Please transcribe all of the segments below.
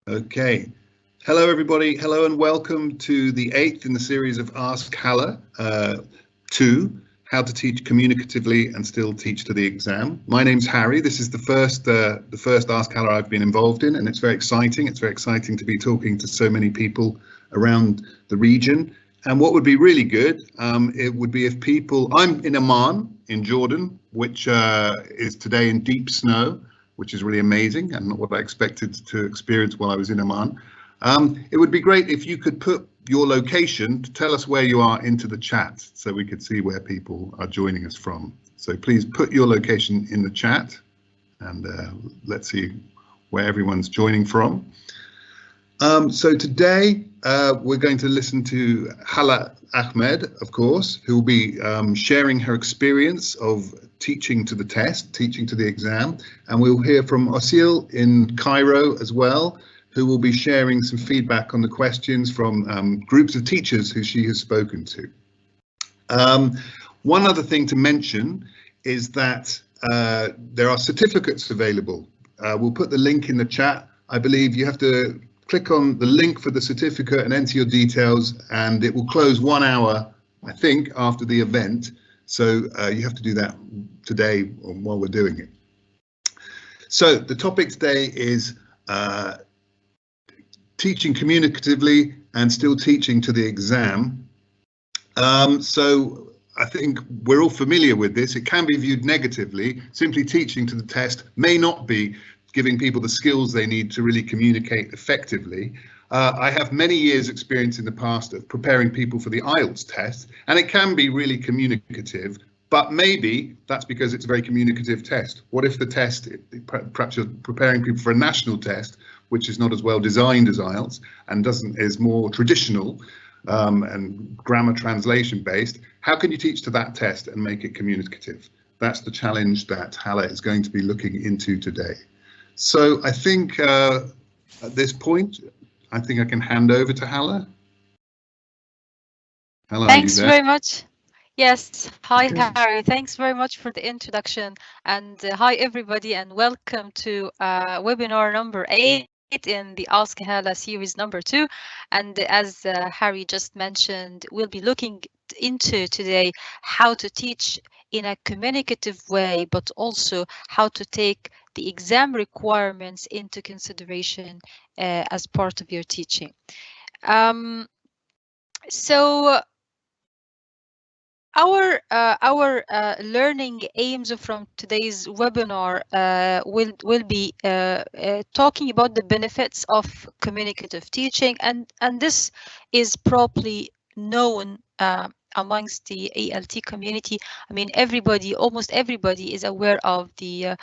Okay. Hello, everybody. Hello and welcome to the 8th in the series of AskHala 2, How to Teach Communicatively and Still Teach to the Exam. My name's Harry. This is the first AskHala I've been involved in, and it's very exciting. It's very exciting to be talking to so many people around the region. And what would be really good, it would be if people, I'm in Amman in Jordan, which is today in deep snow, which is really amazing and not what I expected to experience while I was in Amman. It would be great if you could put your location to tell us where you are into the chat so we could see where people are joining us from. So please put your location in the chat and let's see where everyone's joining from. So today we're going to listen to Hala Ahmed, of course, who will be sharing her experience of teaching to the test, teaching to the exam, and we'll hear from Osil in Cairo as well, who will be sharing some feedback on the questions from groups of teachers who she has spoken to. One other thing to mention is that there are certificates available. We'll put the link in the chat. I believe you have to click on the link for the certificate and enter your details, and it will close 1 hour, I think, after the event. So you have to do that today while we're doing it. So the topic today is teaching communicatively and still teaching to the exam. So I think we're all familiar with this. It can be viewed negatively. Simply teaching to the test may not be giving people the skills they need to really communicate effectively. I have many years experience in the past of preparing people for the IELTS test, and it can be really communicative, but maybe that's because it's a very communicative test. What if the test, perhaps you're preparing people for a national test, which is not as well designed as IELTS and is more traditional and grammar translation based? How can you teach to that test and make it communicative? That's the challenge that Hala is going to be looking into today. So I think at this point, I think I can hand over to Hala. Hala, thanks very much. Yes, hi Harry, thanks very much for the introduction, and hi everybody, and welcome to webinar number 8 in the AskHala series number 2. And as Harry just mentioned, we'll be looking into today how to teach in a communicative way, but also how to take the exam requirements into consideration as part of your teaching. So our learning aims from today's webinar will be talking about the benefits of communicative teaching, and this is probably known amongst the ALT community. I mean, almost everybody is aware of the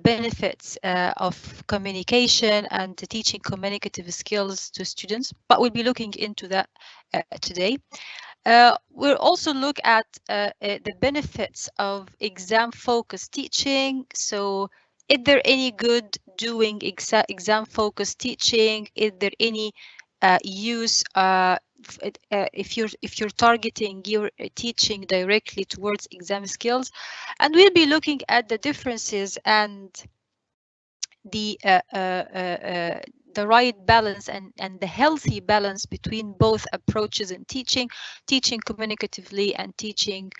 benefits of communication and teaching communicative skills to students, but we'll be looking into that today. We'll also look at the benefits of exam-focused teaching. So, is there any good doing exam-focused teaching? Is there any use if you're targeting your teaching directly towards exam skills? And we'll be looking at the differences and the right balance and the healthy balance between both approaches in teaching communicatively and teaching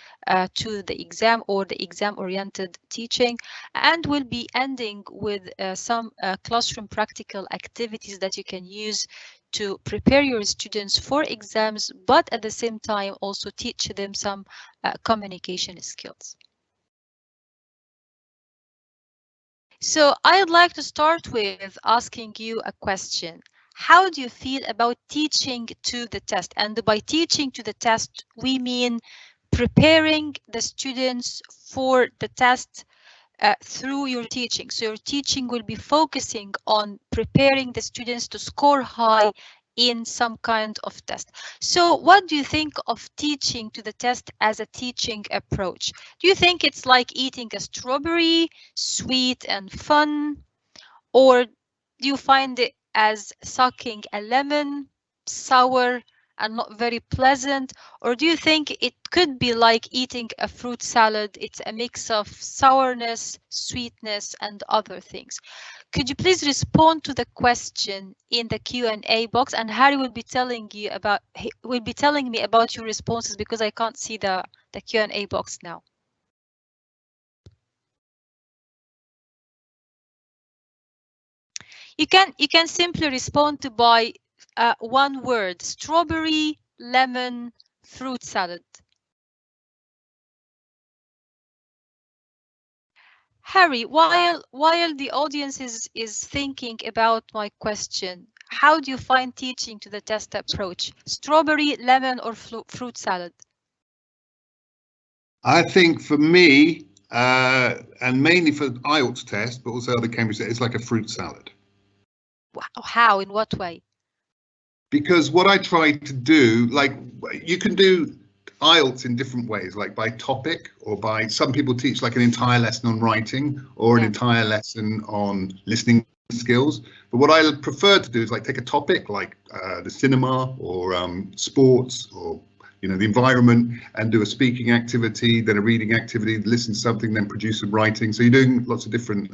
to the exam, or the exam-oriented teaching. And we'll be ending with some classroom practical activities that you can use to prepare your students for exams, but at the same time also teach them some communication skills. So I'd like to start with asking you a question. How do you feel about teaching to the test? And by teaching to the test, we mean preparing the students for the test through your teaching. So your teaching will be focusing on preparing the students to score high in some kind of test. So what do you think of teaching to the test as a teaching approach? Do you think it's like eating a strawberry, sweet and fun? Or do you find it as sucking a lemon, sour and not very pleasant? Or do you think it could be like eating a fruit salad? It's a mix of sourness, sweetness, and other things. Could you please respond to the question in the Q&A box, and Harry will be telling you about, he will be telling me about your responses because I can't see the Q&A box now. You can simply respond to by one word: strawberry, lemon, fruit salad. Harry, while the audience is thinking about my question, how do you find teaching to the test approach? Strawberry, lemon, or fruit salad? I think for me, and mainly for IELTS test, but also other Cambridge tests, it's like a fruit salad. How? In what way? Because what I try to do, like, you can do IELTS in different ways, like by topic, or by, some people teach like an entire lesson on writing, or an entire lesson on listening skills. But what I prefer to do is like take a topic like the cinema, or sports, or the environment, and do a speaking activity, then a reading activity, listen to something, then produce some writing. So you're doing lots of different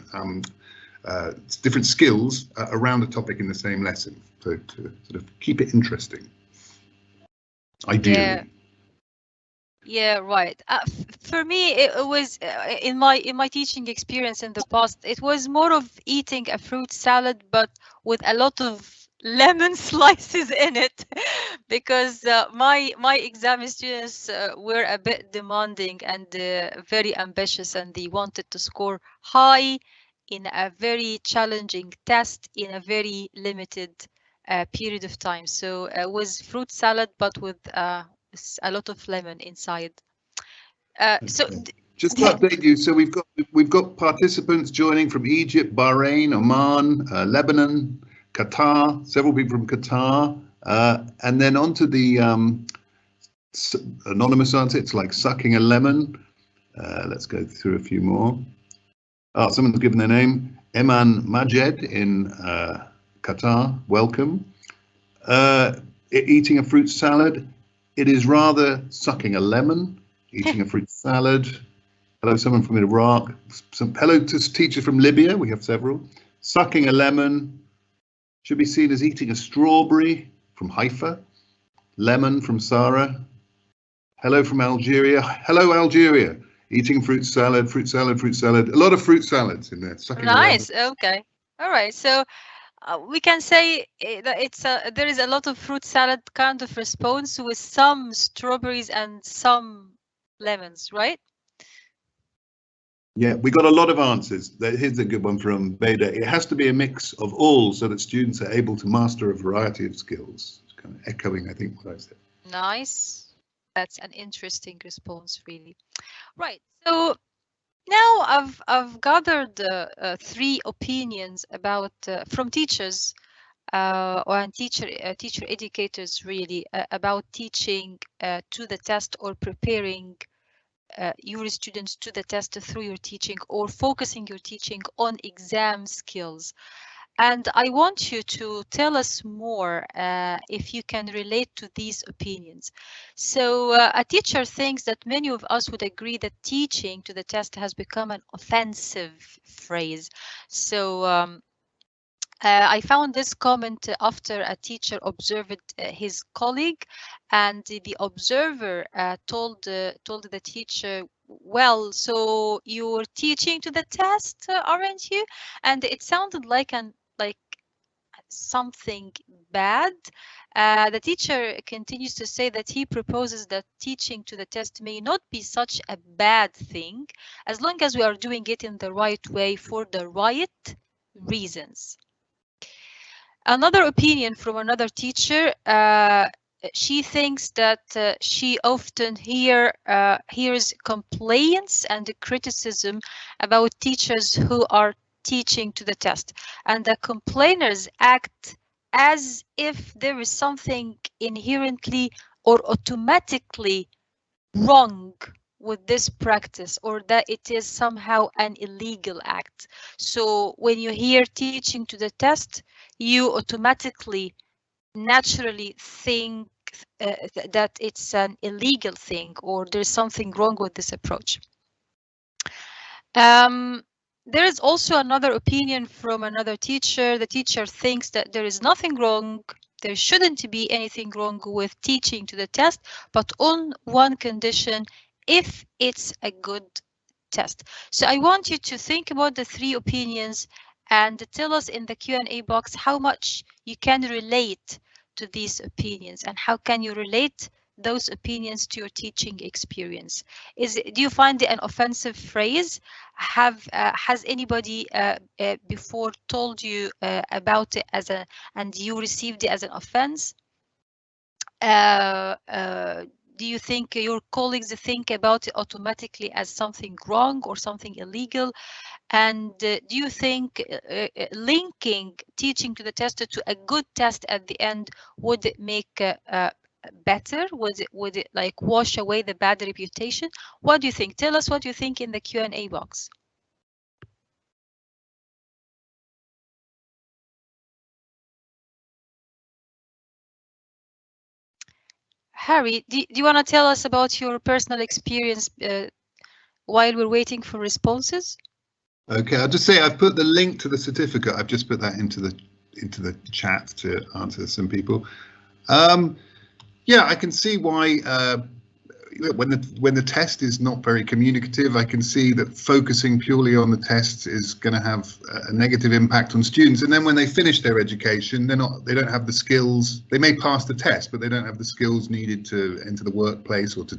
different skills around a topic in the same lesson, so to sort of keep it interesting, ideally. Yeah, right. For me, it was in my teaching experience in the past, it was more of eating a fruit salad, but with a lot of lemon slices in it, because my exam students were a bit demanding and very ambitious, and they wanted to score high in a very challenging test in a very limited period of time. So it was fruit salad, but with a lot of lemon inside. So just to update you, so we've got participants joining from Egypt, Bahrain, Oman, Lebanon, Qatar, several people from Qatar, and then onto the anonymous answer. It's like sucking a lemon. Let's go through a few more. Oh, someone's given their name. Eman Majed in Qatar. Welcome. Eating a fruit salad. It is rather sucking a lemon. Eating a fruit salad. Hello, someone from Iraq. Hello to teachers from Libya. We have several. Sucking a lemon should be seen as eating a strawberry from Haifa. Lemon from Sarah. Hello from Algeria. Hello, Algeria. Eating fruit salad, fruit salad, fruit salad. A lot of fruit salads in there. Sucking nice. Okay. All right. So we can say that there is a lot of fruit salad kind of response with some strawberries and some lemons, right? Yeah, we got a lot of answers. Here's a good one from Beda. It has to be a mix of all so that students are able to master a variety of skills. It's kind of echoing, I think, what I said. Nice. That's an interesting response, really. Right. So now I've gathered 3 opinions about from teachers or teacher educators, really, about teaching to the test, or preparing your students to the test through your teaching, or focusing your teaching on exam skills. And I want you to tell us more if you can relate to these opinions. So a teacher thinks that many of us would agree that teaching to the test has become an offensive phrase. So I found this comment after a teacher observed his colleague, and the observer told the teacher, "Well, so you're teaching to the test, aren't you?" And it sounded like something bad. The teacher continues to say that he proposes that teaching to the test may not be such a bad thing, as long as we are doing it in the right way for the right reasons. Another opinion from another teacher, she thinks that she often hears complaints and criticism about teachers who are teaching to the test, and the complainers act as if there is something inherently or automatically wrong with this practice, or that it is somehow an illegal act. So when you hear teaching to the test, you automatically, naturally think that it's an illegal thing or there's something wrong with this approach. There is also another opinion from another teacher. The teacher thinks that there is nothing wrong, there shouldn't be anything wrong with teaching to the test, but on one condition, if it's a good test. So I want you to think about the three opinions and tell us in the Q&A box how much you can relate to these opinions and how can you relate those opinions to your teaching experience. Do you find it an offensive phrase? Has anybody before told you about it and you received it as an offense? Do you think your colleagues think about it automatically as something wrong or something illegal? And do you think linking teaching to the tester to a good test at the end would it make better? Would it like wash away the bad reputation? What do you think? Tell us what you think in the Q&A box. Harry, do you want to tell us about your personal experience while we're waiting for responses? Okay, I'll just say I've put the link to the certificate. I've just put that into the chat to answer some people. Yeah, I can see why when the test is not very communicative, I can see that focusing purely on the tests is going to have a negative impact on students. And then when they finish their education, they don't have the skills. They may pass the test, but they don't have the skills needed to enter the workplace or to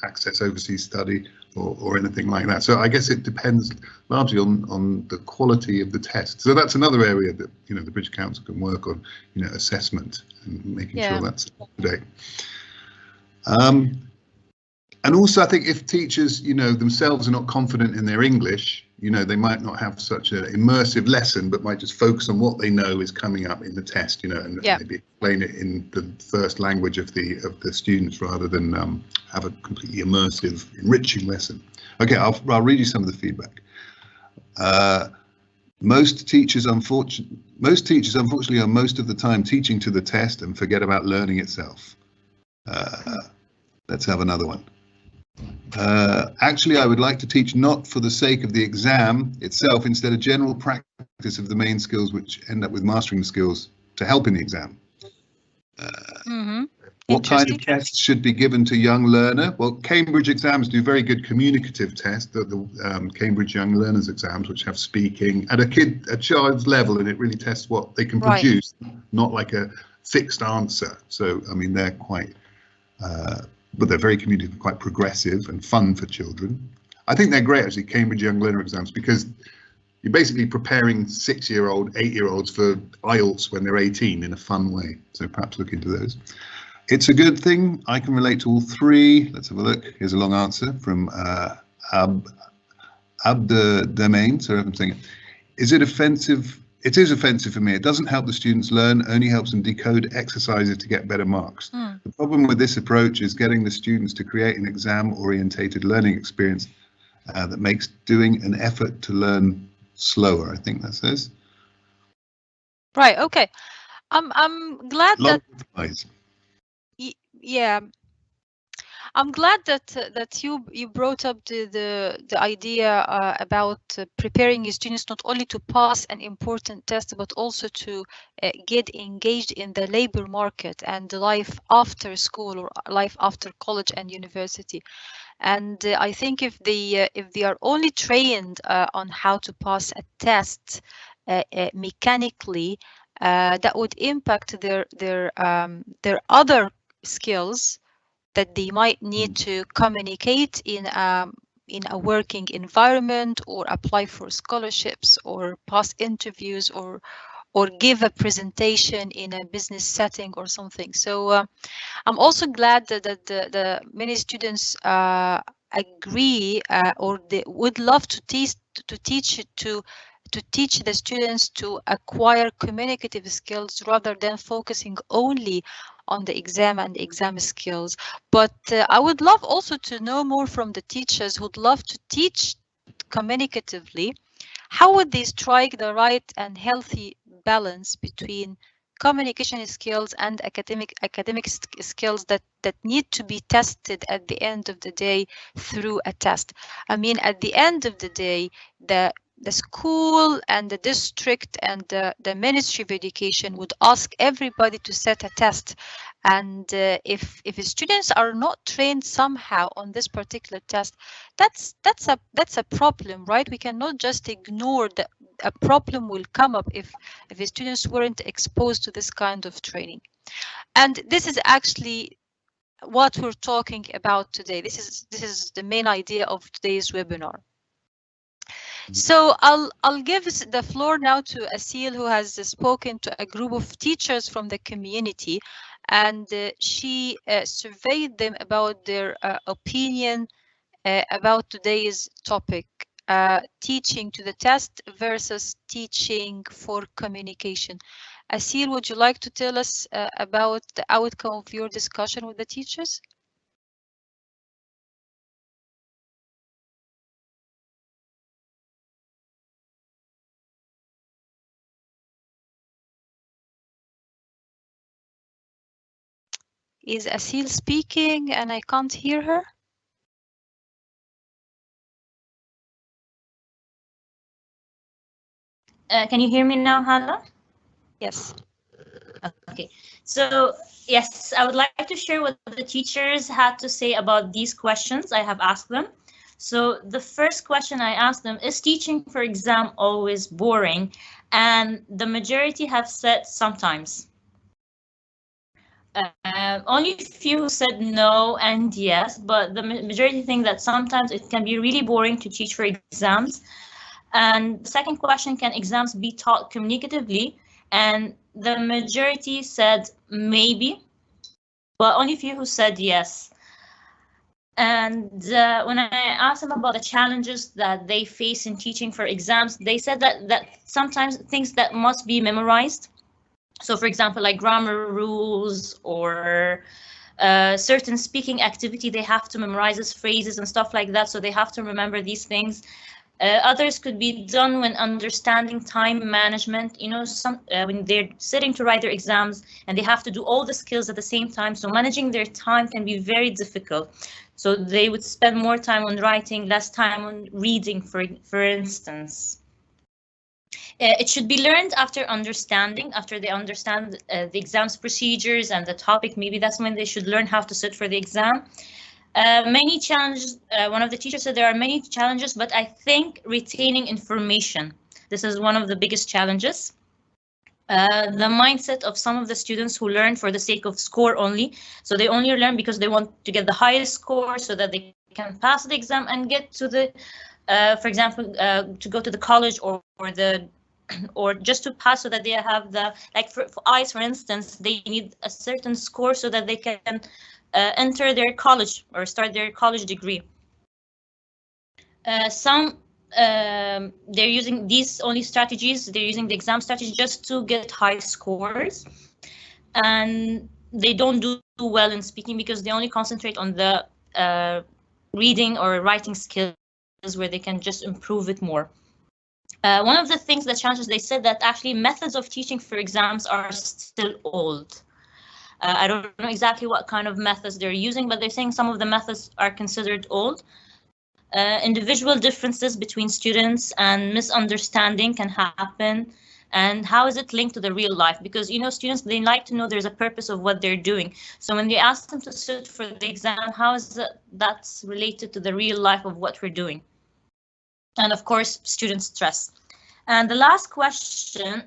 access overseas study or anything like that. So I guess it depends largely on the quality of the test. So that's another area that the British Council can work on, assessment and making sure that's up to date. And also, I think if teachers, themselves are not confident in their English, they might not have such an immersive lesson, but might just focus on what they know is coming up in the test, and maybe explain it in the first language of the students rather than have a completely immersive, enriching lesson. Okay, I'll read you some of the feedback. Most teachers, unfortunately, are most of the time teaching to the test and forget about learning itself. Let's have another one. Actually, I would like to teach not for the sake of the exam itself, instead of general practice of the main skills which end up with mastering the skills to help in the exam. What kind of tests should be given to young learner? Well, Cambridge exams do very good communicative tests, the Cambridge Young Learners exams, which have speaking at a child's level, and it really tests what they can produce, not like a fixed answer. So, I mean, they're quite but they're very communicative, quite progressive and fun for children. I think they're great, actually, Cambridge Young Learner exams, because you're basically preparing 6-year-old, 8-year-olds for IELTS when they're 18 in a fun way. So perhaps look into those. It's a good thing. I can relate to all three. Let's have a look. Here's a long answer from Abderdomain. Sorry if I'm saying it. Is it offensive? It is offensive for me. It doesn't help the students learn, only helps them decode exercises to get better marks. The problem with this approach is getting the students to create an exam-orientated learning experience that makes doing an effort to learn slower, I think that says. Right, okay. I'm glad that... Yeah. I'm glad that you brought up the idea about preparing your students not only to pass an important test, but also to get engaged in the labor market and the life after school or life after college and university. And I think if they are only trained on how to pass a test mechanically, that would impact their other skills that they might need to communicate in a working environment, or apply for scholarships, or pass interviews, or give a presentation in a business setting or something. So I'm also glad that the many students agree or they would love to teach the students to acquire communicative skills rather than focusing only on the exam and exam skills. But I would love also to know more from the teachers who'd love to teach communicatively. How would they strike the right and healthy balance between communication skills and academic skills that need to be tested at the end of the day through a test. I mean, at the end of the day, the school and the district and the Ministry of Education would ask everybody to set a test. And if students are not trained somehow on this particular test, that's a problem, right? We cannot just ignore that a problem will come up if the students weren't exposed to this kind of training. And this is actually what we're talking about today. This is the main idea of today's webinar. So I'll give the floor now to Asil, who has spoken to a group of teachers from the community, and she surveyed them about their opinion about today's topic, teaching to the test versus teaching for communication. Asil, would you like to tell us about the outcome of your discussion with the teachers? Is Asil speaking and I can't hear her? Can you hear me now, Hala? Yes. Okay, so yes, I would like to share what the teachers had to say about these questions I have asked them. So the first question I asked them, is teaching for exam always boring? And the majority have said sometimes. Only few said no and yes, but the majority think that sometimes it can be really boring to teach for exams. And the second question, can exams be taught communicatively? And the majority said maybe, but only few who said yes. And when I asked them about the challenges that they face in teaching for exams, they said that sometimes things that must be memorized. So for example, like grammar rules or certain speaking activity, they have to memorize these phrases and stuff like that. So they have to remember these things. Others could be done when understanding time management, you know, when they're sitting to write their exams and they have to do all the skills at the same time. So managing their time can be very difficult. So they would spend more time on writing, less time on reading, for instance. It should be learned after understanding, after they understand the exam's procedures and the topic. Maybe that's when they should learn how to sit for the exam. Many challenges, one of the teachers said there are many challenges, but I think retaining information, this is one of the biggest challenges. The mindset of some of the students who learn for the sake of score only. So they only learn because they want to get the highest score so that they can pass the exam and get to the, for example, to go to the college or just to pass so that they have the, like for ICE, for instance, they need a certain score so that they can enter their college or start their college degree. They're using these only strategies. They're using the exam strategy just to get high scores, and they don't do well in speaking because they only concentrate on the reading or writing skills where they can just improve it more. One of the things, the challenges, they said that actually methods of teaching for exams are still old. I don't know exactly what kind of methods they're using, but they're saying some of the methods are considered old. Individual differences between students and misunderstanding can happen. And how is it linked to the real life? Because, you know, students, they like to know there's a purpose of what they're doing. So when they ask them to sit for the exam, how is that's related to the real life of what we're doing? And of course, student stress. And the last question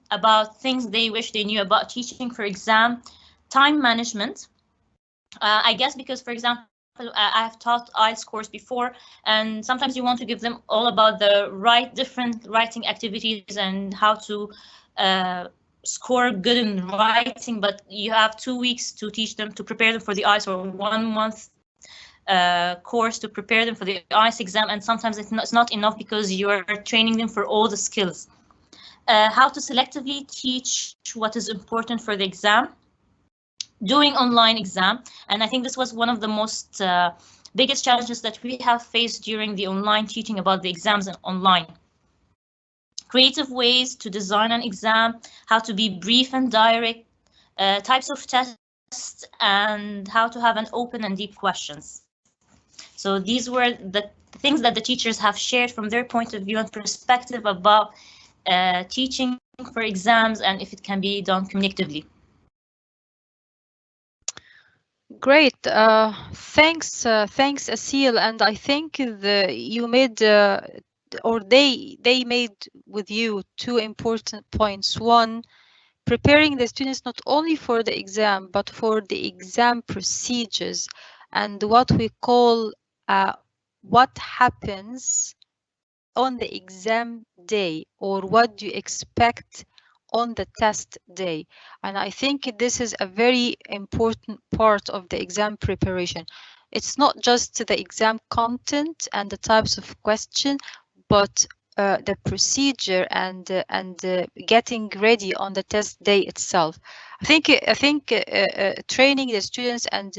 about things they wish they knew about teaching for exam, time management. I guess because, for example, I have taught IELTS course before, and sometimes you want to give them all about the different writing activities and how to score good in writing, but you have 2 weeks to teach them, to prepare them for the IELTS, or 1 month course to prepare them for the IELTS exam, and sometimes it's not enough because you are training them for all the skills. How to selectively teach what is important for the exam. Doing online exam, and I think this was one of the most biggest challenges that we have faced during the online teaching about the exams and online. creative ways to design an exam, how to be brief and direct, types of tests, and how to have an open and deep questions. So these were the things that the teachers have shared from their point of view and perspective about teaching for exams and if it can be done communicatively. Great, thanks, Asil. And I think you made or they made with you two important points. One, preparing the students not only for the exam but for the exam procedures and what we call what happens on the exam day, or what do you expect on the test day. And I think this is a very important part of the exam preparation. It's not just the exam content and the types of question, but the procedure and getting ready on the test day itself. I think training the students and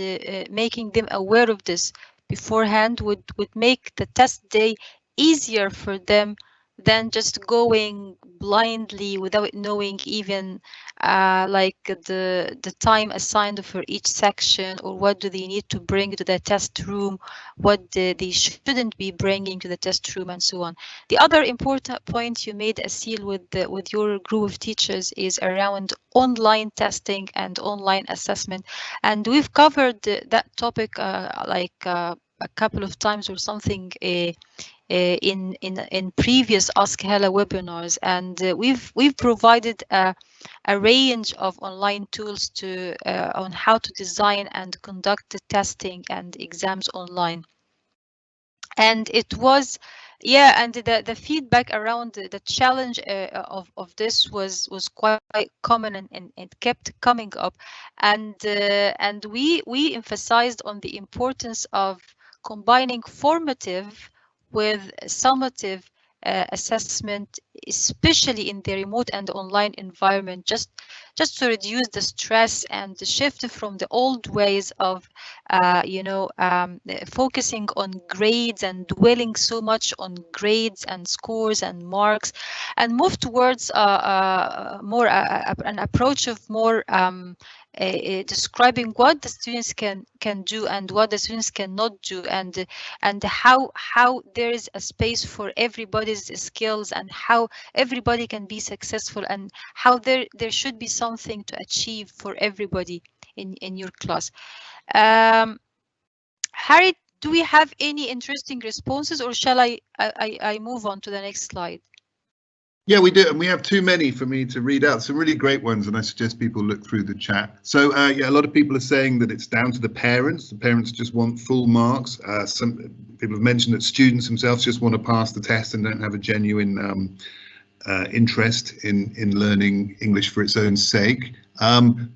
making them aware of this beforehand would make the test day easier for them than just going blindly without knowing even like the time assigned for each section, or what do they need to bring to the test room, what they shouldn't be bringing to the test room, and so on. The other important point you made, Asil, with your group of teachers is around online testing and online assessment, and we've covered that topic a couple of times or something in previous AskHala webinars, and we've provided a range of online tools to on how to design and conduct the testing and exams online. And it was, yeah, and the feedback around the challenge of this was quite common, and it kept coming up, and we emphasized on the importance of combining formative with summative assessment, especially in the remote and online environment, just to reduce the stress and the shift from the old ways of focusing on grades and dwelling so much on grades and scores and marks, and move towards more an approach of more describing what the students can do and what the students cannot do, and how there is a space for everybody's skills, and how everybody can be successful, and how there should be something to achieve for everybody in your class. Harry, do we have any interesting responses, or shall I move on to the next slide? Yeah, we do, and we have too many for me to read out. Some really great ones, and I suggest people look through the chat. So yeah, a lot of people are saying that it's down to the parents. The parents just want full marks. Some people have mentioned that students themselves just want to pass the test and don't have a genuine interest in learning English for its own sake.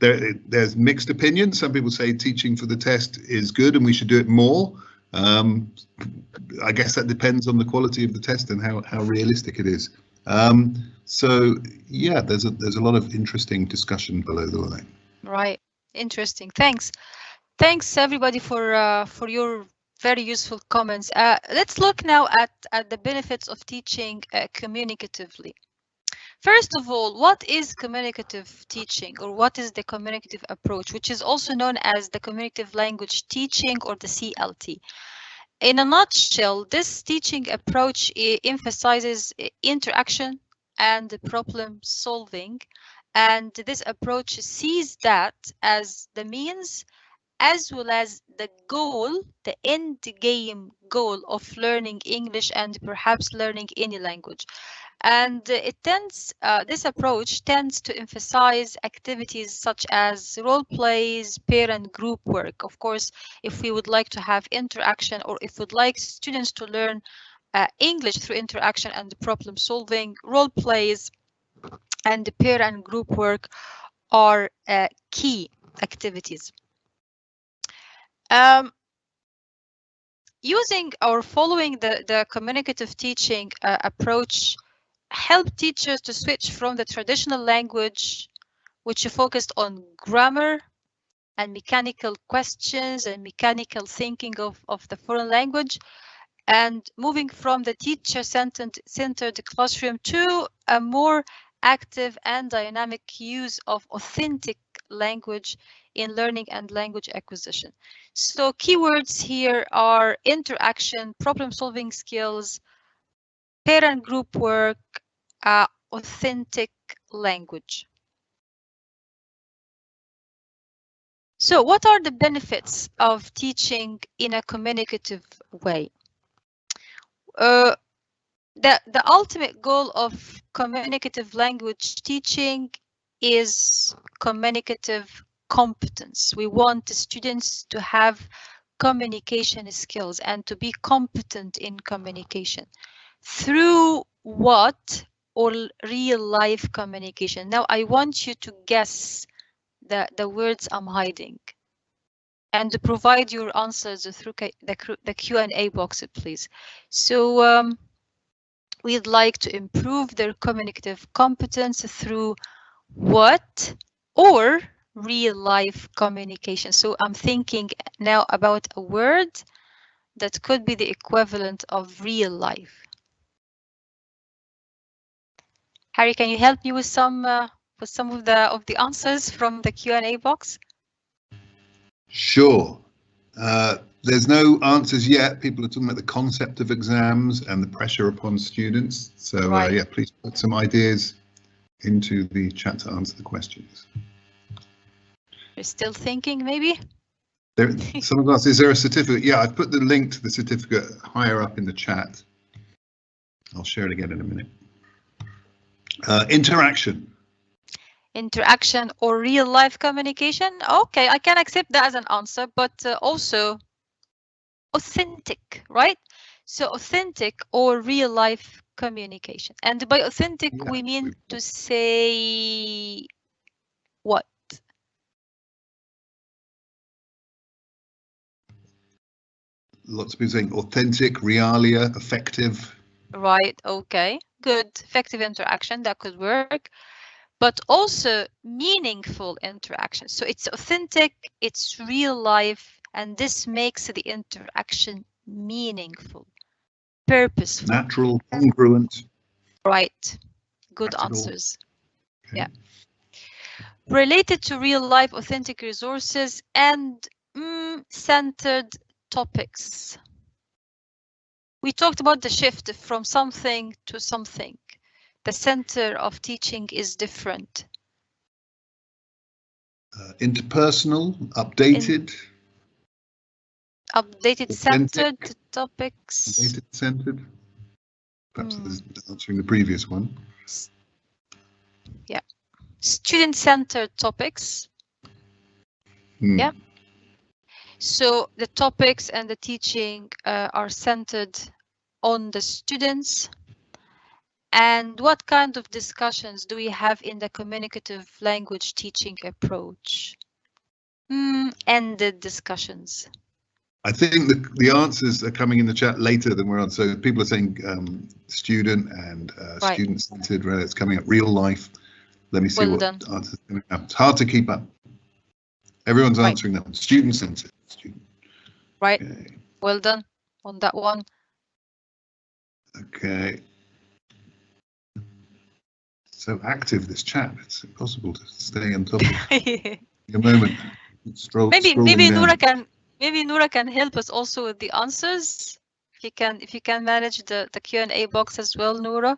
There's mixed opinions. Some people say teaching for the test is good and we should do it more. I guess that depends on the quality of the test and how realistic it is. So yeah, there's a lot of interesting discussion below the line. Right, interesting. Thanks everybody for your very useful comments. Let's look now at the benefits of teaching communicatively. First of all, what is communicative teaching, or what is the communicative approach, which is also known as the communicative language teaching, or the CLT? In a nutshell, this teaching approach emphasizes interaction and problem solving, and this approach sees that as the means as well as the goal, the end game goal of learning English and perhaps learning any language. And this approach tends to emphasize activities such as role plays, pair and group work. Of course, if we would like to have interaction, or if we'd like students to learn English through interaction and problem solving, role plays and pair and group work are key activities. Using or following the communicative teaching approach help teachers to switch from the traditional language, which focused on grammar and mechanical questions and mechanical thinking of the foreign language, and moving from the teacher-centered classroom to a more active and dynamic use of authentic language in learning and language acquisition. So keywords here are interaction, problem-solving skills, parent group work, authentic language. So what are the benefits of teaching in a communicative way? The ultimate goal of communicative language teaching is communicative competence. We want the students to have communication skills and to be competent in communication. Through what? Or real life communication. Now I want you to guess the words I'm hiding and to provide your answers through the Q&A box, please. So we'd like to improve their communicative competence through what or real life communication. So I'm thinking now about a word that could be the equivalent of real life. Harry, can you help me with some of the answers from the Q&A box? Sure. There's no answers yet. People are talking about the concept of exams and the pressure upon students. So Right. yeah, please put some ideas into the chat to answer the questions. You're still thinking, maybe? Someone asked, is there a certificate? Yeah, I've put the link to the certificate higher up in the chat. I'll share it again in a minute. Interaction. Interaction or real life communication? Okay, I can accept that as an answer, but also authentic, right? So authentic or real life communication. And by authentic, Yeah, we mean to say what? Lots of people saying authentic, realia, effective. Right, okay, good. Effective interaction, that could work. But also meaningful interaction. So it's authentic, it's real life, and this makes the interaction meaningful, purposeful. Natural, congruent. Right, good practical. answers. Okay. Yeah. Related to real life authentic resources and centered topics. We talked about the shift from something to something. The center of teaching is different. Interpersonal, updated. Updated, authentic, centered topics. Updated, centered. Perhaps answering the previous one. Yeah. Student-centered topics. Yeah. So the topics and the teaching are centered on the students. And what kind of discussions do we have in the communicative language teaching approach? Ended discussions. I think the answers are coming in the chat later than we're on. So people are saying student and Right. student-centered, where it's coming up real life. Let me see Well what done. answers coming up. It's hard to keep up. Everyone's Right. answering them. Student-centered. Student. Right. Okay. Well done on that one. Okay. So active, this chat. It's impossible to stay on top of it. A moment. Maybe Scrolling Noura can help us also with the answers. If you can manage the Q&A box as well, Noura.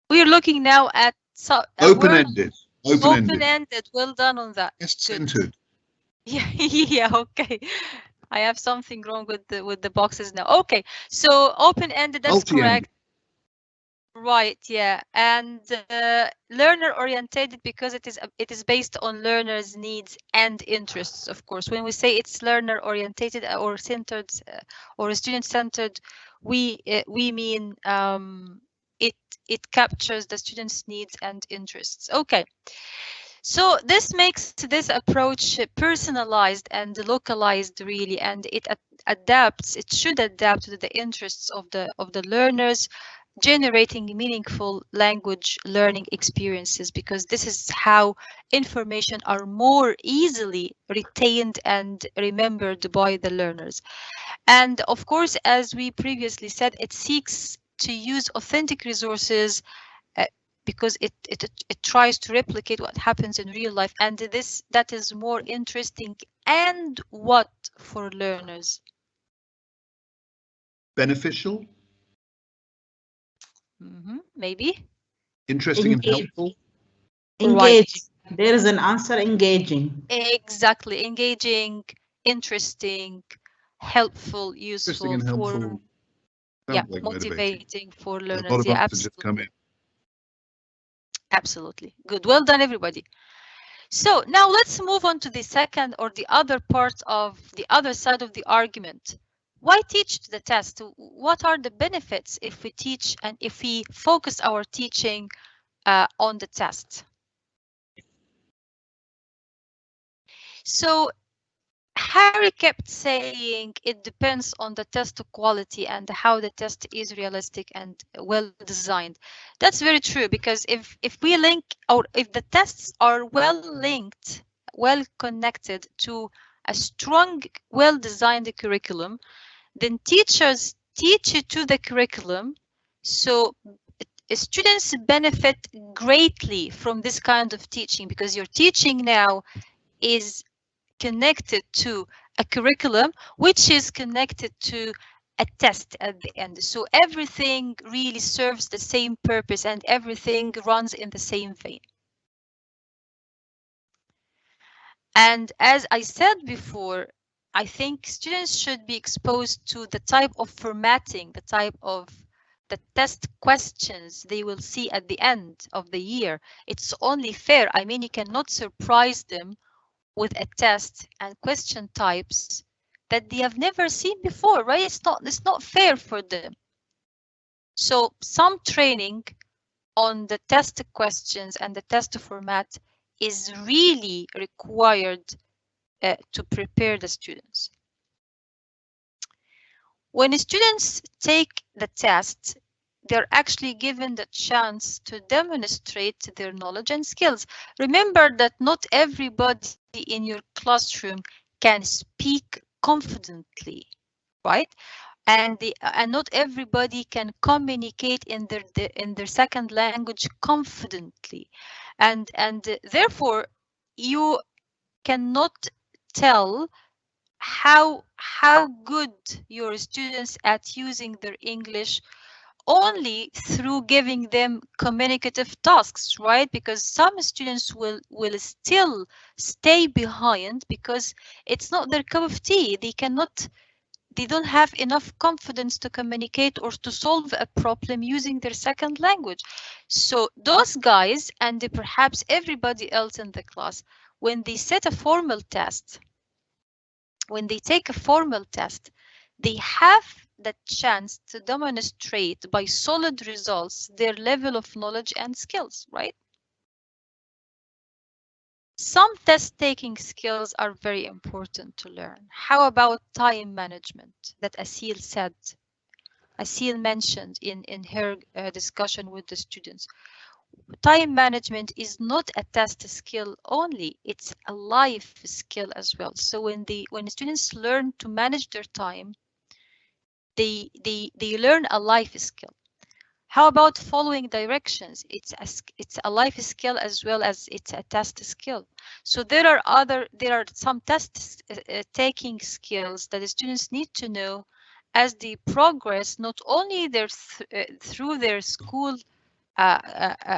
We are looking now at open-ended. Open-ended. Well done on that. Guest-centered. Yeah, yeah, okay. I have something wrong with the boxes now. Okay, so open-ended, that's correct. Right, yeah, and learner-oriented because it is based on learners' needs and interests. Of course, when we say it's learner-oriented or centered or student-centered, we mean it captures the students' needs and interests. Okay. So this makes this approach personalized and localized, really, and it adapts. It should adapt to the interests of the learners, generating meaningful language learning experiences, because this is how information are more easily retained and remembered by the learners. And of course, as we previously said, it seeks to use authentic resources because it tries to replicate what happens in real life, and that is more interesting. And what for learners? Beneficial? Maybe. Interesting and helpful? Engaging. Right. There is an answer, engaging. Exactly. Engaging, interesting, helpful, useful. Interesting and helpful. Yeah, like motivating for learners. A lot of yeah, answers just come in. Absolutely. Good. Well done, everybody. So now let's move on to the second or the other part of the other side of the argument. Why teach the test? What are the benefits if we teach and if we focus our teaching on the test? So Harry kept saying it depends on the test quality and how the test is realistic and well designed. That's very true, because if we link, or if the tests are well linked, well connected to a strong, well designed curriculum, then teachers teach it to the curriculum. So students benefit greatly from this kind of teaching, because your teaching now is connected to a curriculum, which is connected to a test at the end. So everything really serves the same purpose and everything runs in the same vein. And as I said before, I think students should be exposed to the type of formatting, the type of the test questions they will see at the end of the year. It's only fair. I mean, you cannot surprise them with a test and question types that they have never seen before, right? It's not fair for them. So some training on the test questions and the test format is really required to prepare the students. When students take the test, they're actually given the chance to demonstrate their knowledge and skills. Remember that not everybody in your classroom can speak confidently, right? And not everybody can communicate in their second language confidently, and therefore you cannot tell how good your students at using their English only through giving them communicative tasks, right? Because some students will still stay behind because it's not their cup of tea. They don't have enough confidence to communicate or to solve a problem using their second language. So those guys, and perhaps everybody else in the class, when they set a formal test, when they take a formal test, they have the chance to demonstrate by solid results their level of knowledge and skills, right? Some test-taking skills are very important to learn. How about time management that Asil said? Asil mentioned in her discussion with the students. Time management is not a test skill only, it's a life skill as well. So when students learn to manage their time, they learn a life skill. How about following directions? It's a life skill as well as it's a test skill. So there are some test taking skills that the students need to know as they progress, not only through their school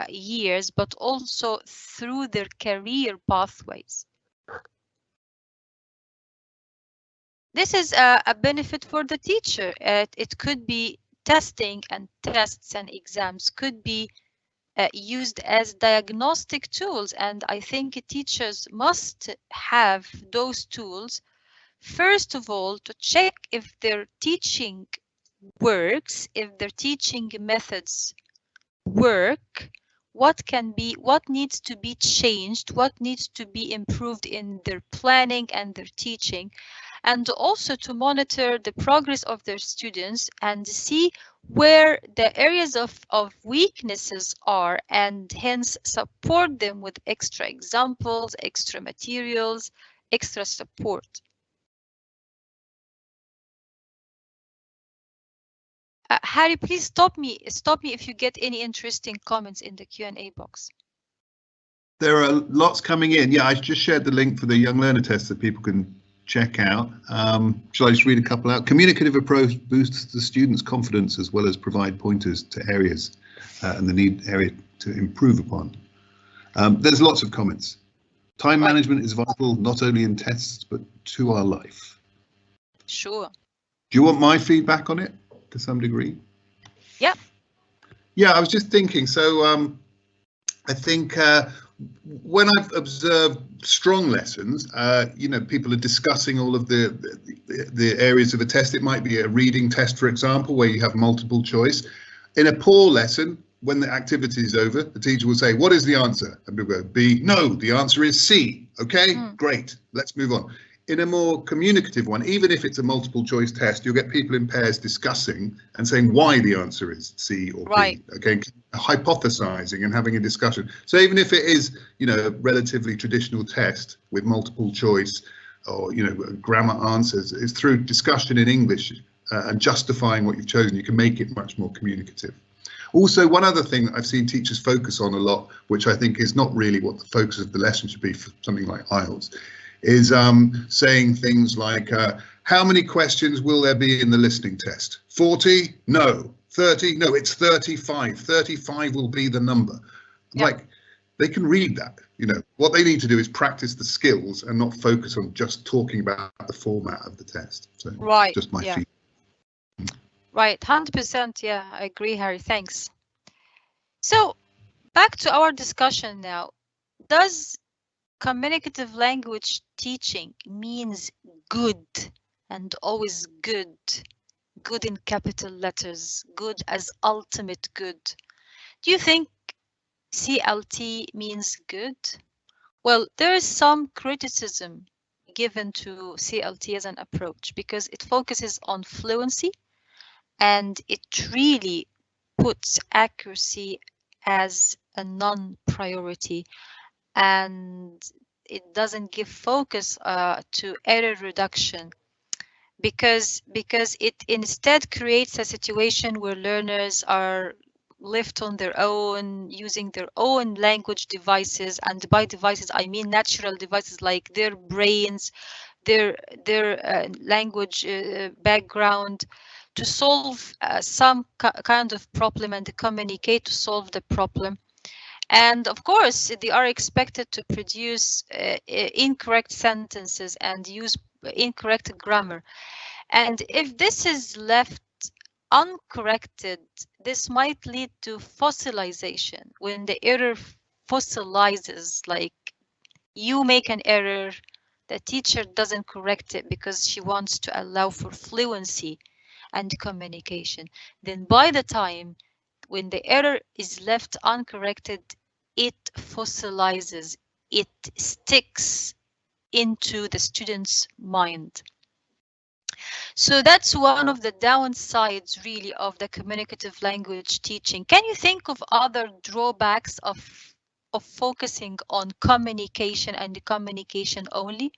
years, but also through their career pathways. This is a benefit for the teacher. It could be testing, and tests and exams could be used as diagnostic tools, and I think teachers must have those tools, first of all, to check if their teaching works, if their teaching methods work, what needs to be changed, what needs to be improved in their planning and their teaching, and also to monitor the progress of their students and see where the areas of weaknesses are, and hence support them with extra examples, extra materials, extra support. Harry, please stop me if you get any interesting comments in the Q&A box. There are lots coming in. Yeah, I just shared the link for the Young Learner test that people can check out. Shall I just read a couple out? Communicative approach boosts the students' confidence as well as provide pointers to areas and the need area to improve upon. There's lots of comments. Time management is vital, not only in tests, but to our life. Sure. Do you want my feedback on it to some degree? Yeah. Yeah, I was just thinking. So I think when I've observed strong lessons, you know, people are discussing all of the areas of a test. It might be a reading test, for example, where you have multiple choice. In a poor lesson, when the activity is over, the teacher will say, "What is the answer?" And we'll go, "B." "No, the answer is C." "Okay, great, let's move on." In a more communicative one, even if it's a multiple choice test, you'll get people in pairs discussing and saying why the answer is C or B. Okay, hypothesizing and having a discussion. So even if it is, you know, a relatively traditional test with multiple choice or, you know, grammar answers, it's through discussion in English and justifying what you've chosen, you can make it much more communicative. Also, one other thing that I've seen teachers focus on a lot, which I think is not really what the focus of the lesson should be for something like IELTS, is saying things like, how many questions will there be in the listening test? 40? No. 30? No, it's 35. 35 will be the number. Yep. Like, they can read that. You know, what they need to do is practice the skills and not focus on just talking about the format of the test. So just my feedback. Right, 100%. Yeah, I agree, Harry. Thanks. So back to our discussion now. Does communicative language teaching means good and always good? Good in capital letters, good as ultimate good. Do you think CLT means good? Well, there is some criticism given to CLT as an approach because it focuses on fluency and it really puts accuracy as a non-priority, and it doesn't give focus to error reduction because it instead creates a situation where learners are left on their own using their own language devices, and by devices I mean natural devices like their brains, their language background, to solve some kind of problem and communicate to solve the problem. And of course, they are expected to produce incorrect sentences and use incorrect grammar. And if this is left uncorrected, this might lead to fossilization. When the error fossilizes, like you make an error, the teacher doesn't correct it because she wants to allow for fluency and communication. Then by the time when the error is left uncorrected, it fossilizes, it sticks into the student's mind. So that's one of the downsides really of the communicative language teaching. Can you think of other drawbacks of focusing on communication and communication only?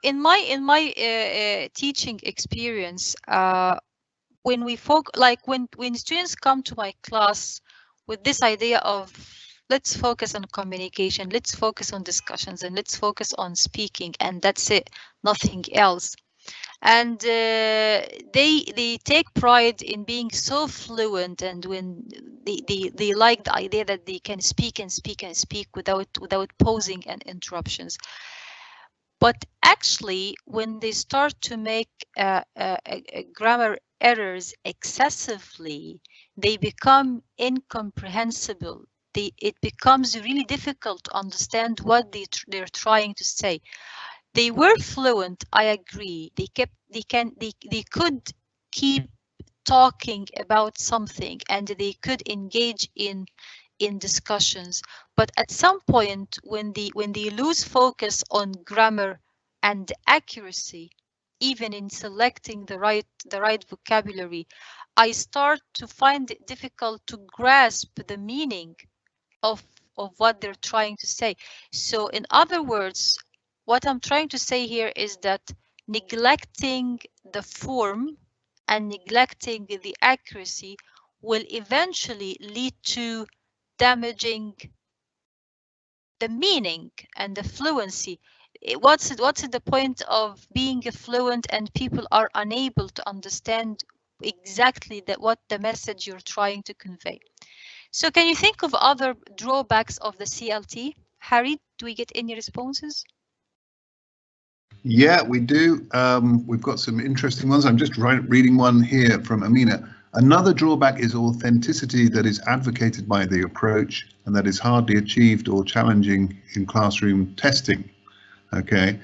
In my teaching experience, when we when students come to my class with this idea of let's focus on communication, let's focus on discussions, and let's focus on speaking, and that's it, nothing else. And they take pride in being so fluent, and when they like the idea that they can speak and speak and speak without pausing and interruptions. But actually, when they start to make grammar errors excessively, they become incomprehensible. It becomes really difficult to understand what they're trying to say. They were fluent, I agree. They could keep talking about something and they could engage in discussions, but at some point when they lose focus on grammar and accuracy, even in selecting the right vocabulary, I start to find it difficult to grasp the meaning of what they're trying to say. So in other words, what I'm trying to say here is that neglecting the form and neglecting the accuracy will eventually lead to damaging the meaning and the fluency. What's the point of being fluent and people are unable to understand exactly what the message you're trying to convey? So can you think of other drawbacks of the CLT? Harry, do we get any responses? Yeah, we do. We've got some interesting ones. I'm just reading one here from Amina. Another drawback is authenticity that is advocated by the approach and that is hardly achieved or challenging in classroom testing. Okay.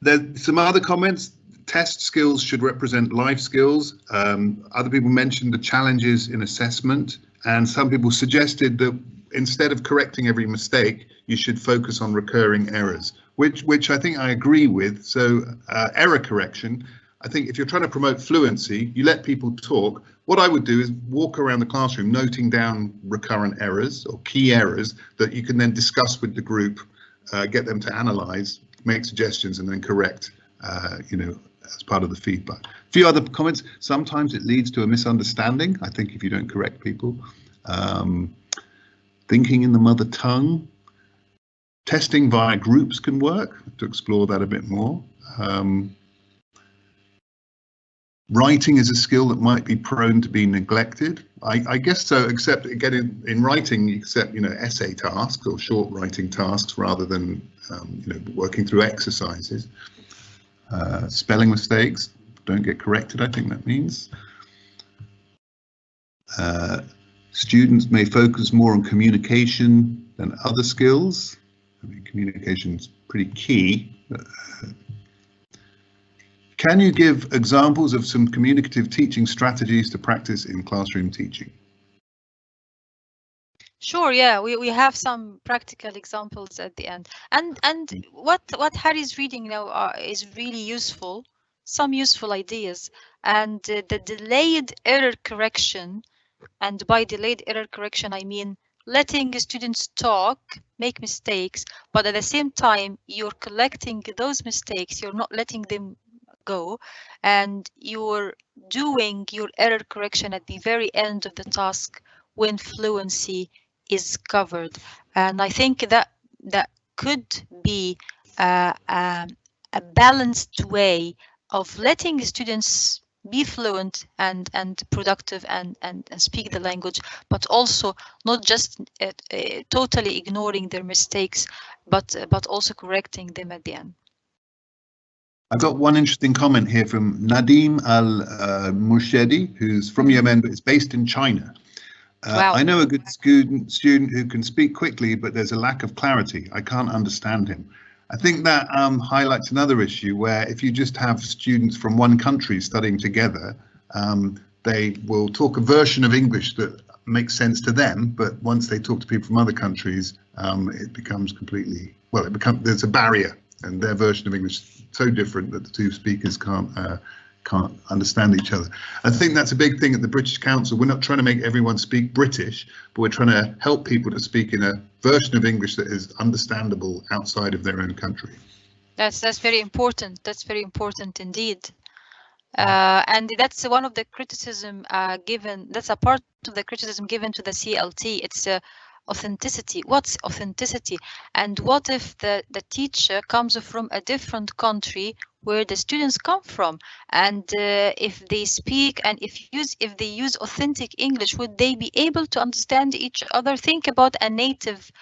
There's some other comments. Test skills should represent life skills. Other people mentioned the challenges in assessment, and some people suggested that instead of correcting every mistake, you should focus on recurring errors, which I think I agree with. So error correction, I think if you're trying to promote fluency, you let people talk. What I would do is walk around the classroom noting down recurrent errors or key errors that you can then discuss with the group, get them to analyze, make suggestions, and then correct, as part of the feedback. A few other comments. Sometimes it leads to a misunderstanding, I think, if you don't correct people. Thinking in the mother tongue. Testing via groups can work, to explore that a bit more. Writing is a skill that might be prone to be neglected. I guess so, except again in writing, you accept essay tasks or short writing tasks rather than working through exercises. Spelling mistakes don't get corrected, I think that means. Students may focus more on communication than other skills. I mean, communication's pretty key. Can you give examples of some communicative teaching strategies to practice in classroom teaching? Sure, yeah, we have some practical examples at the end. And what Harry's reading now is really useful, some useful ideas. And the delayed error correction, and by delayed error correction, I mean letting students talk, make mistakes, but at the same time, you're collecting those mistakes, you're not letting them go, and you're doing your error correction at the very end of the task when fluency is covered. And I think that could be a balanced way of letting students be fluent and productive and speak the language, but also not just totally ignoring their mistakes, but also correcting them at the end. I got one interesting comment here from Nadim Al-Murshedi, who's from Yemen, but is based in China. Wow. I know a good student who can speak quickly, but there's a lack of clarity. I can't understand him. I think that highlights another issue where if you just have students from one country studying together, they will talk a version of English that makes sense to them, but once they talk to people from other countries, it becomes completely, well, there's a barrier, and their version of English is so different that the two speakers can't understand each other. I think that's a big thing at the British Council. We're not trying to make everyone speak British, but we're trying to help people to speak in a version of English that is understandable outside of their own country. That's very important. That's very important indeed. And that's one of the criticism given. That's a part of the criticism given to the CLT. It's authenticity. What's authenticity? And what if the teacher comes from a different country where the students come from, and if they speak and if they use authentic English, would they be able to understand each other? Think about a native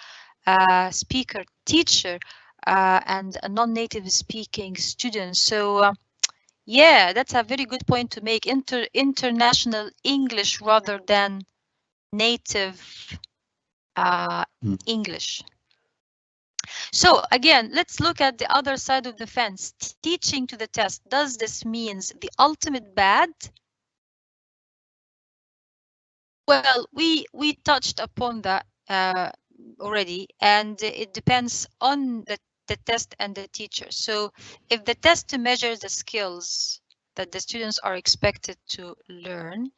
speaker teacher and a non-native speaking student. So yeah, that's a very good point to make. International English rather than native English. So again, let's look at the other side of the fence. Teaching to the test. Does this mean the ultimate bad? Well, we touched upon that already, and it depends on the test and the teacher. So if the test measures the skills that the students are expected to learn,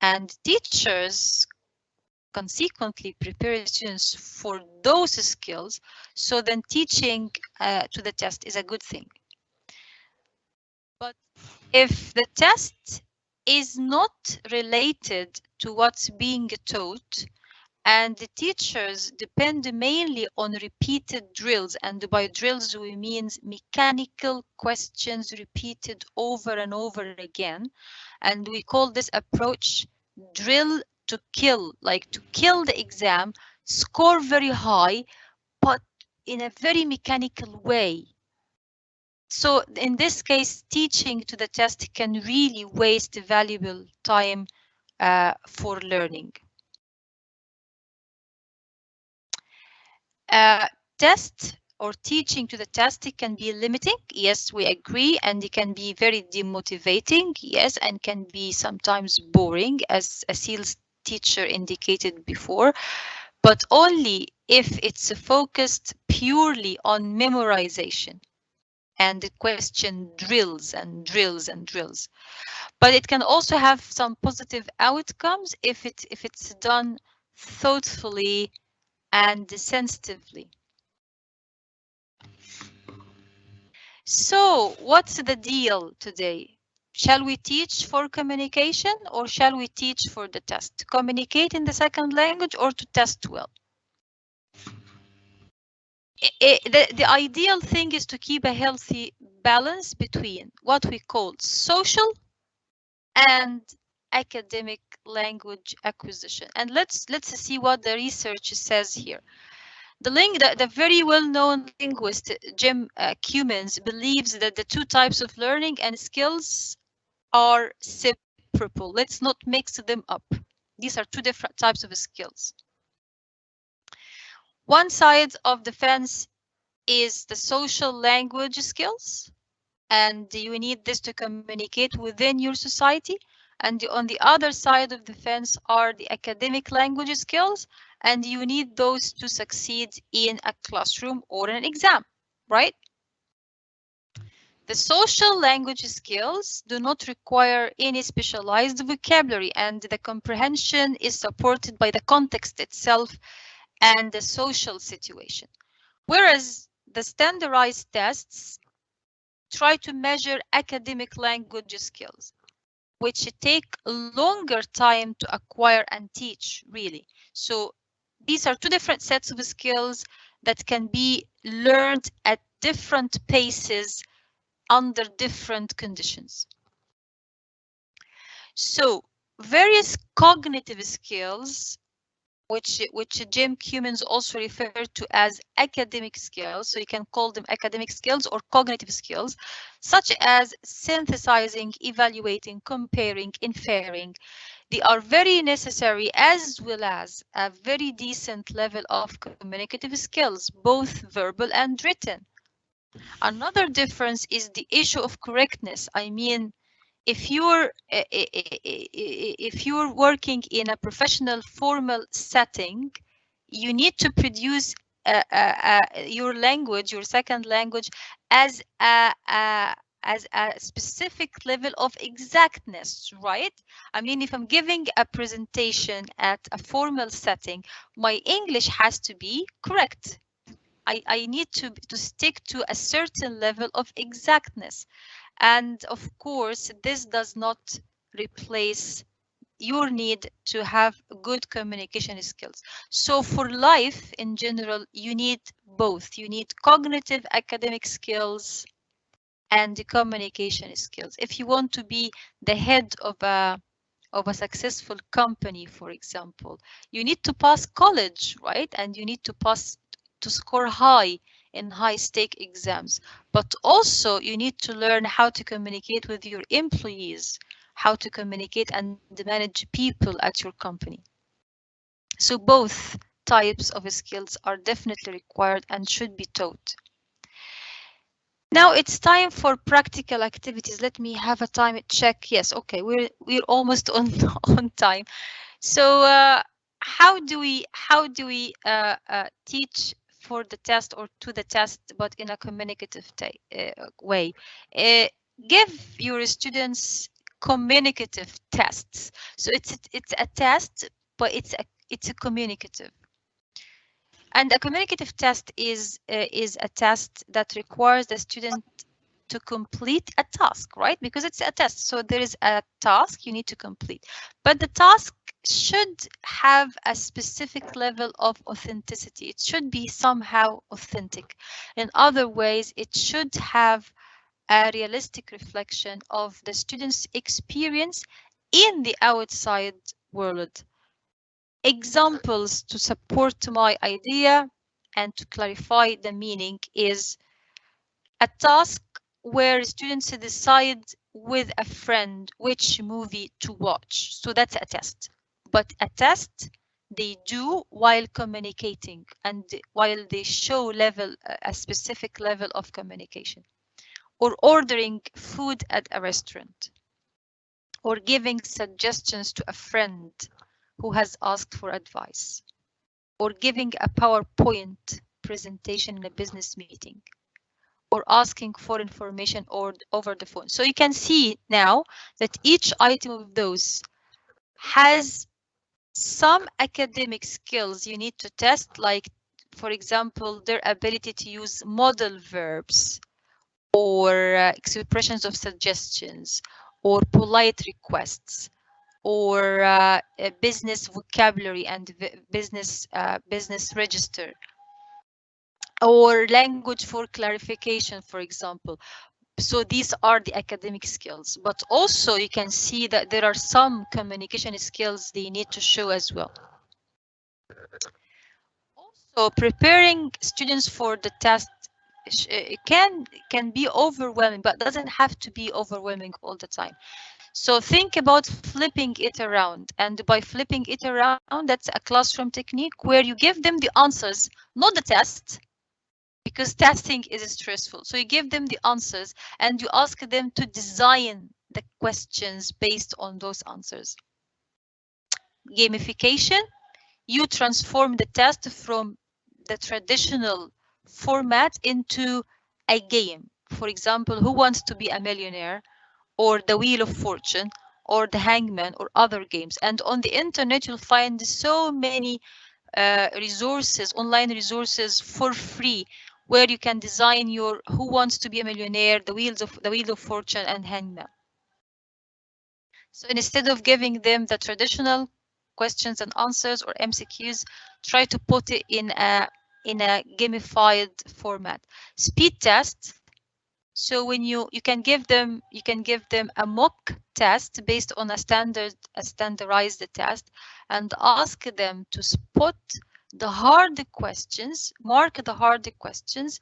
and teachers consequently prepare students for those skills, so then teaching to the test is a good thing. But if the test is not related to what's being taught, and the teachers depend mainly on repeated drills, and by drills we mean mechanical questions repeated over and over again, and we call this approach drill to kill, like to kill the exam, score very high, but in a very mechanical way. So in this case, teaching to the test can really waste valuable time for learning. Test or teaching to the test, it can be limiting. Yes, we agree. And it can be very demotivating. Yes, and can be sometimes boring, as Asil's teacher indicated before, but only if it's focused purely on memorization and the question drills and drills and drills. But it can also have some positive outcomes if it's done thoughtfully and sensitively. So what's the deal today? Shall we teach for communication, or shall we teach for the test? To communicate in the second language or to test well? The ideal thing is to keep a healthy balance between what we call social and academic language acquisition. And let's see what the research says here. The very well-known linguist Jim Cummins believes that the two types of learning and skills are separable. Let's not mix them up. These are two different types of skills. One side of the fence is the social language skills, and you need this to communicate within your society. And on the other side of the fence are the academic language skills, and you need those to succeed in a classroom or an exam, right? The social language skills do not require any specialized vocabulary, and the comprehension is supported by the context itself and the social situation. Whereas the standardized tests try to measure academic language skills, which take longer time to acquire and teach, really. So these are two different sets of skills that can be learned at different paces under different conditions. So various cognitive skills, which Jim Cummins also referred to as academic skills, so you can call them academic skills or cognitive skills, such as synthesizing, evaluating, comparing, inferring. They are very necessary, as well as a very decent level of communicative skills, both verbal and written. Another difference is the issue of correctness. I mean, if you're working in a professional formal setting, you need to produce your language, your second language, as a specific level of exactness, right? I mean, if I'm giving a presentation at a formal setting, my English has to be correct. I need to stick to a certain level of exactness. And of course, this does not replace your need to have good communication skills. So for life in general, you need both. You need cognitive academic skills and the communication skills. If you want to be the head of a successful company, for example, you need to pass college, right? And you need to score high in high-stake exams, but also you need to learn how to communicate with your employees, how to communicate and manage people at your company. So both types of skills are definitely required and should be taught. Now it's time for practical activities. Let me have a time check. Yes, okay, we're almost on time. So how do we teach for the test or to the test, but in a communicative way? Give your students communicative tests. So it's a test, but it's a communicative. And a communicative test is a test that requires the student to complete a task, right? Because it's a test, so there is a task you need to complete. But the task should have a specific level of authenticity. It should be somehow authentic. In other ways, it should have a realistic reflection of the student's experience in the outside world. Examples to support my idea and to clarify the meaning is a task where students decide with a friend which movie to watch. So that's a test. But a test they do while communicating and while they show a specific level of communication. Or ordering food at a restaurant. Or giving suggestions to a friend who has asked for advice, or giving a PowerPoint presentation in a business meeting, or asking for information or over the phone. So you can see now that each item of those has some academic skills you need to test, like, for example, their ability to use modal verbs, or expressions of suggestions, or polite requests, or business vocabulary and business register, or language for clarification, for example. So these are the academic skills, but also you can see that there are some communication skills they need to show as well. Also, preparing students for the test can be overwhelming, but doesn't have to be overwhelming all the time. So think about flipping it around, and by flipping it around, that's a classroom technique where you give them the answers, not the test, because testing is stressful. So you give them the answers and you ask them to design the questions based on those answers. Gamification, you transform the test from the traditional format into a game. For example, Who Wants to Be a Millionaire, or The Wheel of Fortune, or The Hangman, or other games. And on the internet, you'll find so many resources, online resources for free, where you can design your Who Wants to Be a Millionaire, The Wheel of Fortune, and Hangman. So instead of giving them the traditional questions and answers or MCQs, try to put it in a gamified format. Speed test. So when you can give them a mock test based on a standardized test, and ask them to spot the hard questions, mark the hard questions,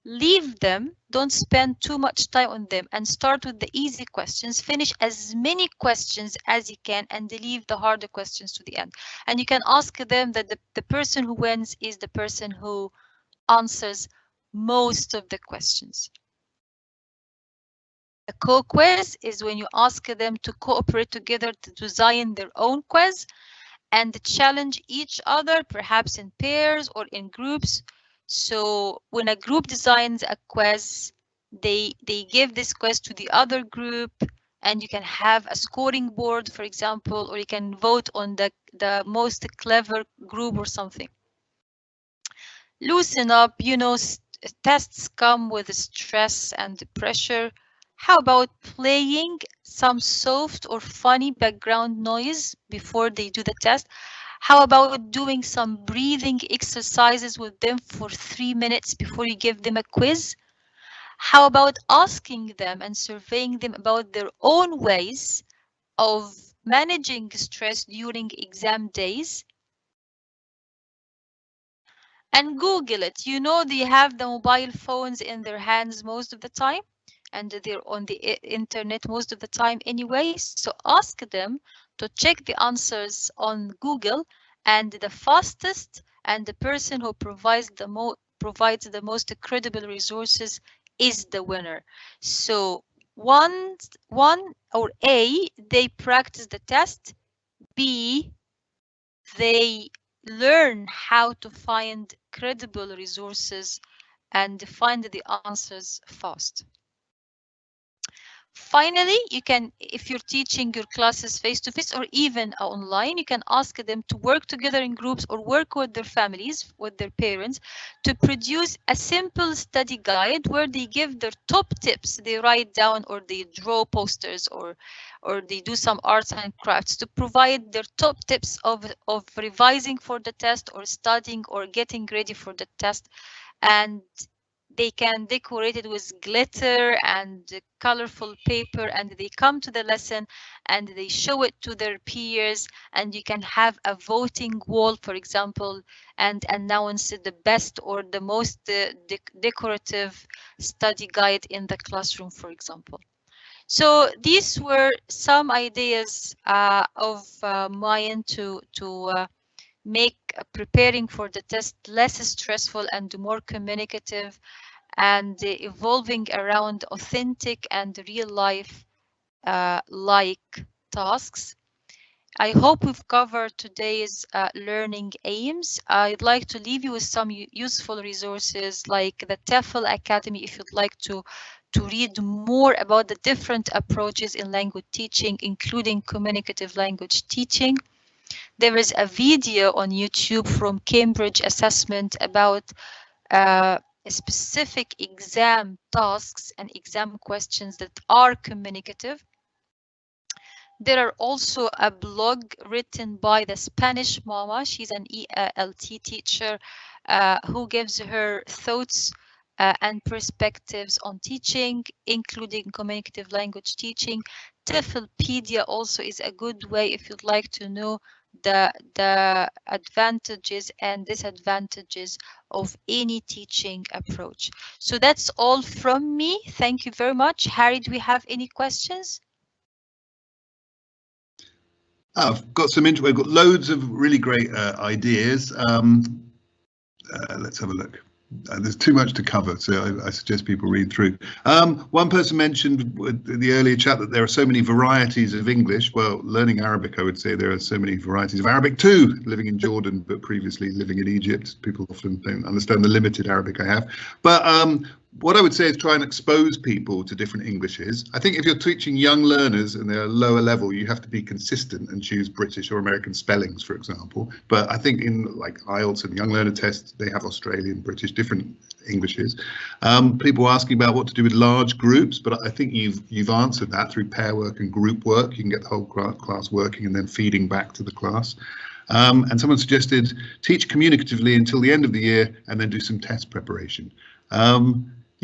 leave them, don't spend too much time on them, and start with the easy questions. Finish as many questions as you can and leave the harder questions to the end. And you can ask them that the person who wins is the person who answers most of the questions. A co-quiz is when you ask them to cooperate together to design their own quiz and challenge each other, perhaps in pairs or in groups. So when a group designs a quiz, they give this quiz to the other group, and you can have a scoring board, for example, or you can vote on the most clever group or something. Loosen up, tests come with stress and pressure. How about playing some soft or funny background noise before they do the test? How about doing some breathing exercises with them for 3 minutes before you give them a quiz? How about asking them and surveying them about their own ways of managing stress during exam days? And Google it. They have the mobile phones in their hands most of the time, and they're on the internet most of the time anyway. So ask them to check the answers on Google, and the fastest and the person who provides the most credible resources is the winner. So one or A, they practice the test. B, they learn how to find credible resources and find the answers fast. Finally, you can, if you're teaching your classes face-to-face or even online, you can ask them to work together in groups or work with their families, with their parents, to produce a simple study guide where they give their top tips. They write down or they draw posters or they do some arts and crafts to provide their top tips of revising for the test or studying or getting ready for the test. And they can decorate it with glitter and colorful paper, and they come to the lesson and they show it to their peers, and you can have a voting wall, for example, and announce the best or the most decorative study guide in the classroom, for example. So these were some ideas of mine to make preparing for the test less stressful and more communicative and evolving around authentic and real life like tasks. I hope we've covered today's learning aims. I'd like to leave you with some useful resources like the TEFL Academy if you'd like to read more about the different approaches in language teaching, including communicative language teaching. There is a video on YouTube from Cambridge Assessment about specific exam tasks and exam questions that are communicative. There are also a blog written by the Spanish mama. She's an ELT teacher who gives her thoughts and perspectives on teaching, including communicative language teaching. TEFLpedia also is a good way if you'd like to know the advantages and disadvantages of any teaching approach. So that's all from me. Thank you very much. Harry, do we have any questions? I've got we've got loads of really great ideas. Let's have a look. There's too much to cover, so I suggest people read through. One person mentioned in the earlier chat that there are so many varieties of English. Well, learning Arabic, I would say there are so many varieties of Arabic too. Living in Jordan, but previously living in Egypt, people often don't understand the limited Arabic I have. But what I would say is try and expose people to different Englishes. I think if you're teaching young learners and they're lower level, you have to be consistent and choose British or American spellings, for example. But I think in like IELTS and young learner tests, they have Australian, British, different Englishes. People asking about what to do with large groups, but I think you've answered that through pair work and group work. You can get the whole class working and then feeding back to the class. And someone suggested teach communicatively until the end of the year and then do some test preparation.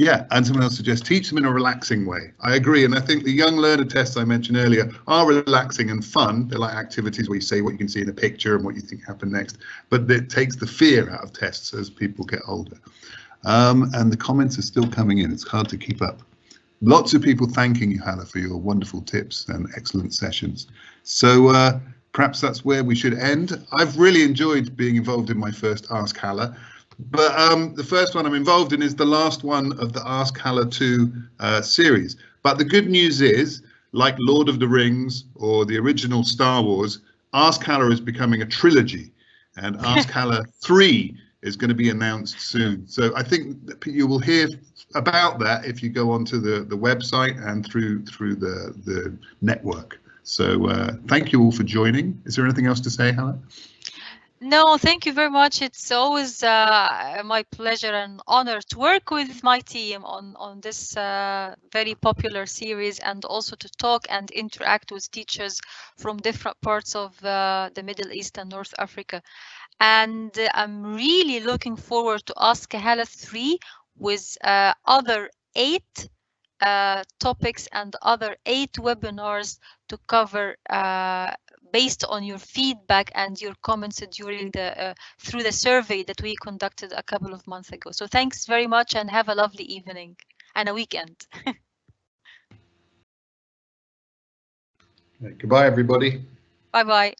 Yeah, and someone else suggests teach them in a relaxing way. I agree, and I think the young learner tests I mentioned earlier are relaxing and fun. They're like activities where you say what you can see in a picture and what you think happened next, but it takes the fear out of tests as people get older. And the comments are still coming in. It's hard to keep up. Lots of people thanking you, Hala, for your wonderful tips and excellent sessions. So perhaps that's where we should end. I've really enjoyed being involved in my first Ask Hala. But the first one I'm involved in is the last one of the AskHala 2 series. But the good news is, like Lord of the Rings or the original Star Wars, AskHala is becoming a trilogy, and AskHala 3 is going to be announced soon. So I think that you will hear about that if you go onto the website and through the network. So thank you all for joining. Is there anything else to say, Hala? No, thank you very much. It's always my pleasure and honor to work with my team on this very popular series, and also to talk and interact with teachers from different parts of the Middle East and North Africa. And I'm really looking forward to AskHala 3 with other 8 topics and other 8 webinars to cover based on your feedback and your comments during the through the survey that we conducted a couple of months ago. So thanks very much and have a lovely evening and a weekend. Goodbye, everybody. Bye-bye.